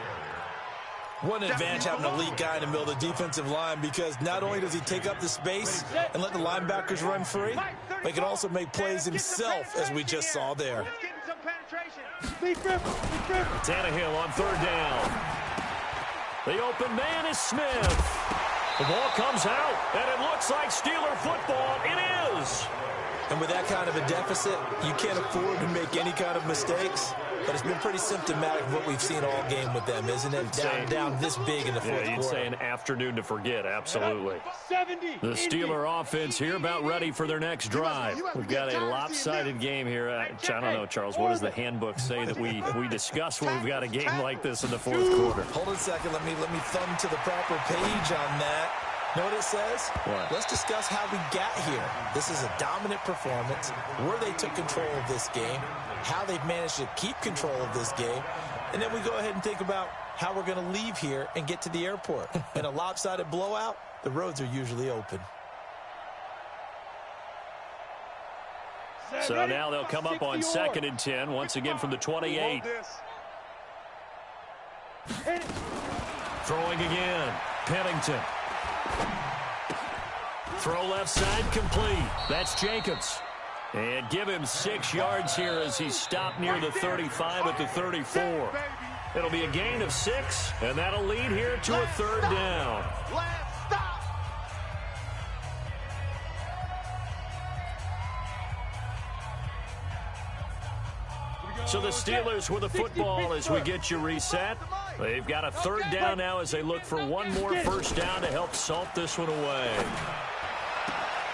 What an advantage having a elite guy in the middle of the defensive line, because not only does he take up the space and let the linebackers run free, but he can also make plays himself, as we just saw there. Tannehill on third down. The open man is Smith. The ball comes out, and it looks like Steeler football. It is. And with that kind of a deficit, you can't afford to make any kind of mistakes. But it's been pretty symptomatic of what we've seen all game with them, isn't it? Down this big in the fourth quarter. You'd say an afternoon to forget, absolutely. The Steeler offense here about ready for their next drive. We've got a lopsided game here. I don't know, Charles, what does the handbook say that we discuss when we've got a game like this in the fourth quarter? Hold on a second. Let me thumb to the proper page on that. Know what it says? What? Let's discuss how we got here. This is a dominant performance, where they took control of this game, how they've managed to keep control of this game, and then we go ahead and think about how we're going to leave here and get to the airport. In a lopsided blowout, the roads are usually open. So now they'll come up on 2nd and 10, once again from the 28. Throwing again, Pennington. Throw left side complete. That's Jacobs. And give him 6 yards here as he's stopped near the 35 at the 34. It'll be a gain of 6, and that'll lead here to a third down. So the Steelers with the football as we get you reset. They've got a third down now as they look for one more first down to help salt this one away.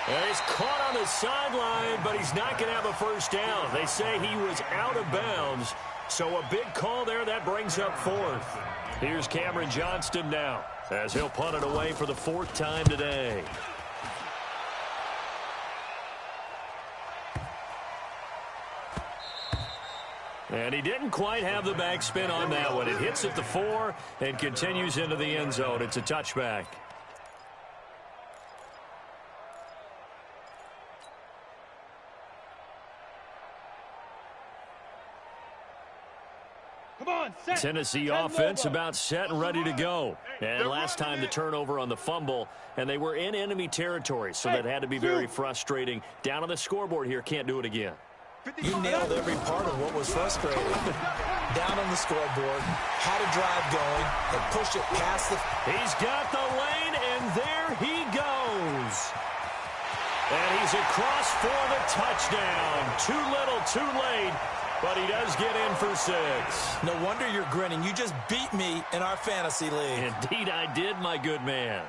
And he's caught on the sideline, but he's not going to have a first down. They say he was out of bounds, so a big call there. That brings up fourth. Here's Cameron Johnston now as he'll punt it away for the 4th time today. And he didn't quite have the backspin on that one. It hits at the 4 and continues into the end zone. It's a touchback. Tennessee offense about set and ready to go. And last time the turnover on the fumble, and they were in enemy territory, so that had to be very frustrating. Down on the scoreboard here, can't do it again. You nailed every part of what was frustrating. Down on the scoreboard, had a drive going, and push it past the... He's got the lane, and there he goes. And he's across for the touchdown. Too little, too late, but he does get in for 6. No wonder you're grinning. You just beat me in our fantasy league. Indeed I did, my good man.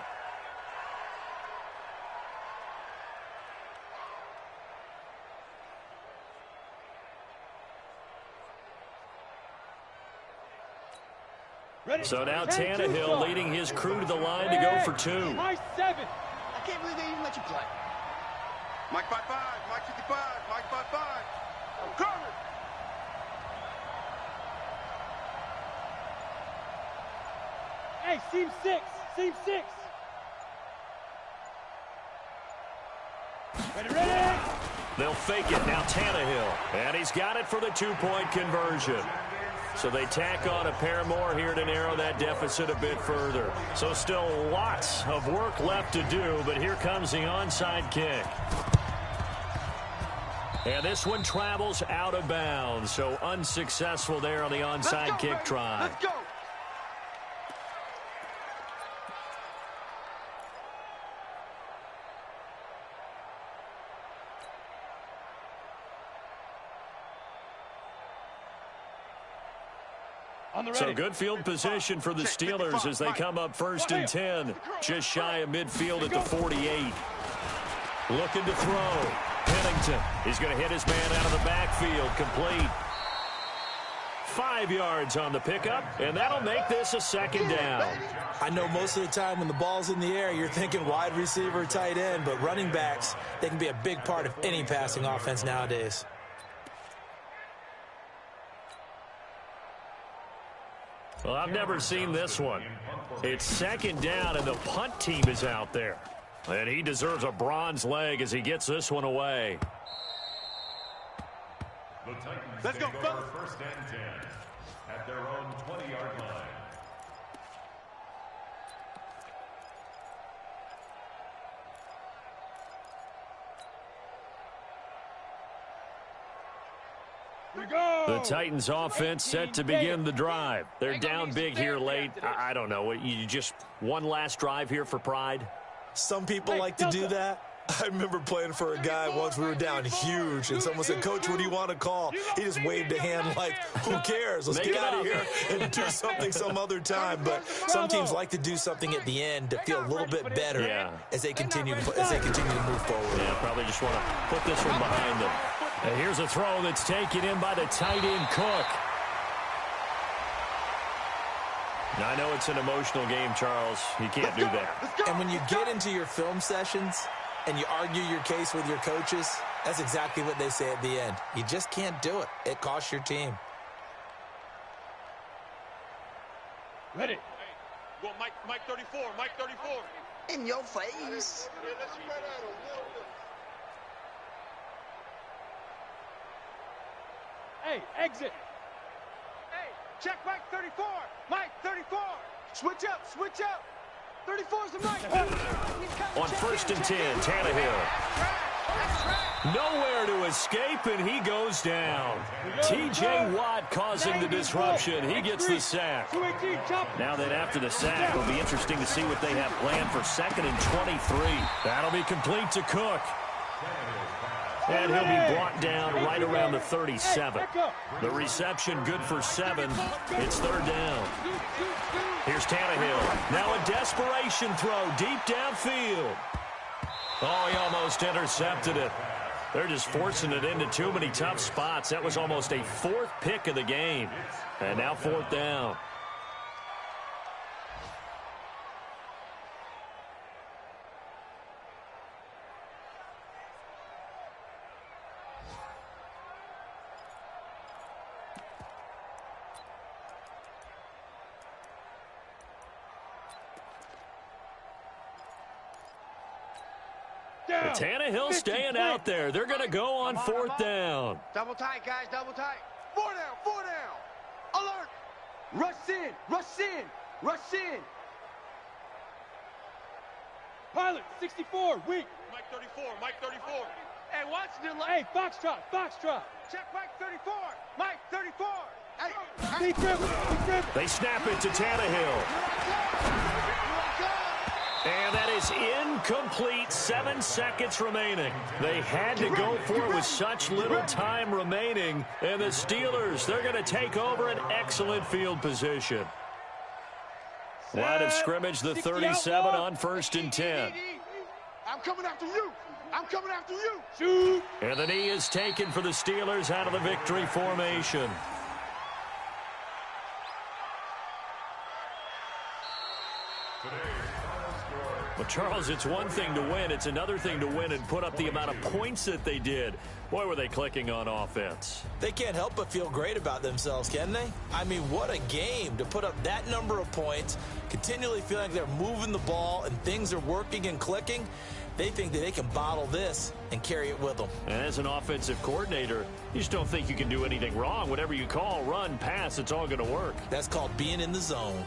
So now Tannehill leading his crew to the line to go for 2. My 7. I can't believe they even let you play. Mike 5-5, Mike 55, Mike 5-5. I'm coming. Hey, seam 6. Seam 6. Ready. They'll fake it. Now Tannehill. And he's got it for the 2-point conversion. So they tack on a pair more here to narrow that deficit a bit further. So still lots of work left to do, but here comes the onside kick. And this one travels out of bounds, so unsuccessful there on the onside kick try. Let's go. So good field position for the Steelers as they come up 1st and 10. Just shy of midfield at the 48. Looking to throw. Pennington. He's going to hit his man out of the backfield. Complete. 5 yards on the pickup, and that'll make this a 2nd down. I know most of the time when the ball's in the air, you're thinking wide receiver, tight end, but running backs, they can be a big part of any passing offense nowadays. Well, I've never seen this one. It's 2nd down, and the punt team is out there. And he deserves a bronze leg as he gets this one away. The Titans Let's go, take over 1st and 10 at their own 20-yard line. The Titans offense set to begin the drive. They're down big here late. I don't know. You just one last drive here for pride? Some people like to do that. I remember playing for a guy once. We were down huge, and someone said, "Coach, what do you want to call?" He just waved a hand like, "Who cares? Let's get out of here and do something some other time." But some teams like to do something at the end to feel a little bit better as they continue to move forward. Yeah, probably just want to put this one behind them. And here's a throw that's taken in by the tight end Cook. Now, I know it's an emotional game, Charles. You can't do that. And when you get into your film sessions and you argue your case with your coaches, that's exactly what they say at the end. You just can't do it. It costs your team. Ready. Well, Mike 34, Mike 34. In your face. Hey, exit. Hey, check Mike 34. Mike 34. Switch up, switch up. 34's the Mike. On 1st and 10, Tannehill. Nowhere to escape, and he goes down. T.J. Watt causing the disruption. He gets the sack. Now then, after the sack, it'll be interesting to see what they have planned for 2nd and 23. That'll be complete to Cook. And he'll be brought down right around the 37. The reception good for 7. It's 3rd down. Here's Tannehill. Now a desperation throw deep downfield. Oh, he almost intercepted it. They're just forcing it into too many tough spots. That was almost a 4th pick of the game. And now 4th down. Tannehill staying out there. They're going to go on 4th down. Double tight, guys, double tight. 4 down, 4 down. Alert. Rush in, rush in, rush in. Pilot, 64, weak. Mike 34, Mike 34. Hey, watch the Hey, Foxtrot, Foxtrot. Check Mike 34. Mike 34. Hey, Deep dribble. They snap it to Tannehill. And that is incomplete. 7 seconds remaining. They had to go for it with such little time remaining. And the Steelers, they're going to take over an excellent field position. Line of scrimmage, the 37 on 1st and 10. I'm coming after you. I'm coming after you. Shoot. And the knee is taken for the Steelers out of the victory formation. Well, Charles, it's one thing to win. It's another thing to win and put up the amount of points that they did. Boy, were they clicking on offense. They can't help but feel great about themselves, can they? I mean, what a game to put up that number of points, continually feeling like they're moving the ball and things are working and clicking. They think that they can bottle this and carry it with them. And as an offensive coordinator, you just don't think you can do anything wrong. Whatever you call, run, pass, it's all going to work. That's called being in the zone.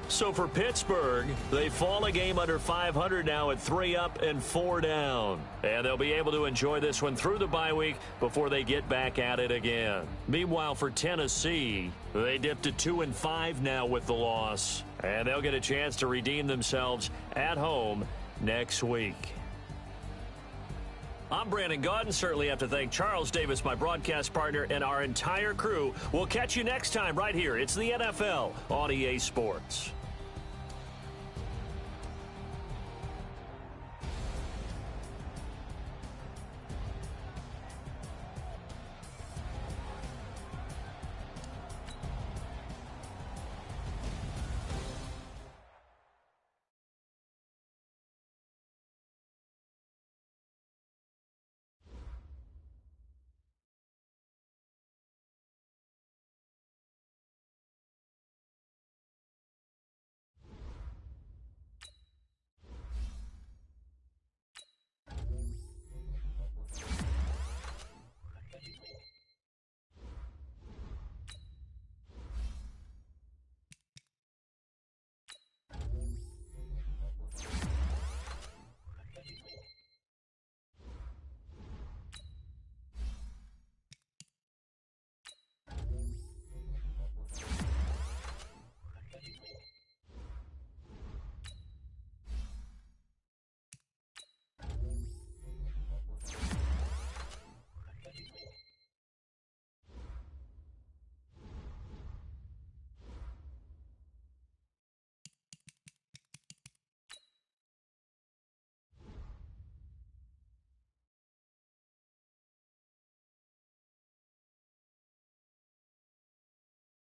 So for Pittsburgh, they fall a game under 500 now at 3 up and 4 down. And they'll be able to enjoy this one through the bye week before they get back at it again. Meanwhile, for Tennessee, they dipped to 2 and 5 now with the loss. And they'll get a chance to redeem themselves at home next week. I'm Brandon Gaudin. Certainly have to thank Charles Davis, my broadcast partner, and our entire crew. We'll catch you next time right here. It's the NFL on EA Sports.